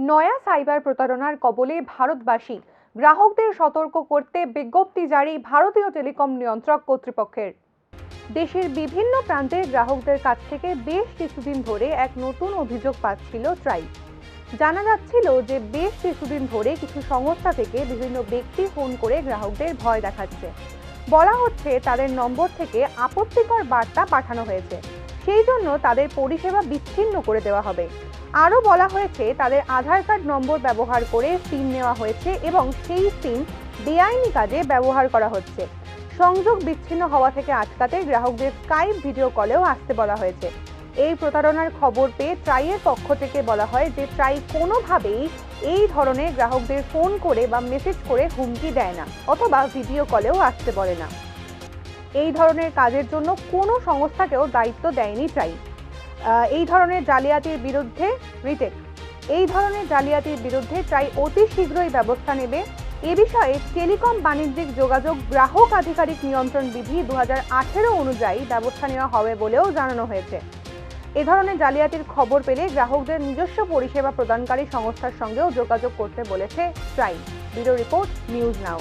নয়া সাইবার প্রতারণার কবলে ভারতবাসী, গ্রাহকদের সতর্ক করতে বিজ্ঞপ্তি জারি ভারতীয় টেলিকম নিয়ন্ত্রক কর্তৃপক্ষের। দেশের বিভিন্ন প্রান্তের গ্রাহকদের কাছ থেকে বেশ কিছুদিন ধরে এক নতুন অভিযোগ পাচ্ছিল ট্রাই। জানা যাচ্ছিল যে বেশ কিছুদিন ধরে কিছু সংস্থা থেকে বিভিন্ন ব্যক্তি ফোন করে গ্রাহকদের ভয় দেখাচ্ছে। বলা হচ্ছে তাদের নম্বর থেকে আপত্তিকর বার্তা পাঠানো হয়েছে, সেই জন্য তাদের পরিষেবা বিচ্ছিন্ন করে দেওয়া হবে। আরও বলা হয়েছে তাদের আধার কার্ড নম্বর ব্যবহার করে সিম নেওয়া হয়েছে এবং সেই সিম বেআইনি কাজে ব্যবহার করা হচ্ছে। সংযোগ বিচ্ছিন্ন হওয়া থেকে আটকাতে গ্রাহকদের স্কাইপ ভিডিও কলেও আসতে বলা হয়েছে। এই প্রতারণার খবর পেয়ে ট্রাইয়ের পক্ষ থেকে বলা হয় যে ট্রাই কোনোভাবেই এই ধরনের গ্রাহকদের ফোন করে বা মেসেজ করে হুমকি দেয় না অথবা ভিডিও কলেও আসতে বলে না। এই ধরনের কাজের জন্য কোনো সংস্থাকেও দায়িত্ব দেয়নি ট্রাই। এই ধরনের জালিয়াতির বিরুদ্ধে ট্রাই অতি শীঘ্রই ব্যবস্থা নেবে। এ বিষয়ে টেলিকম বাণিজ্যিক যোগাযোগ গ্রাহক আধিকারিক নিয়ন্ত্রণ বিধি 2018 অনুযায়ী ব্যবস্থা নেওয়া হবে বলেও জানানো হয়েছে। এ ধরনের জালিয়াতির খবর পেলে গ্রাহকদের নিজস্ব পরিষেবা প্রদানকারী সংস্থার সঙ্গেও যোগাযোগ করতে বলেছে try. Bureau report, news now.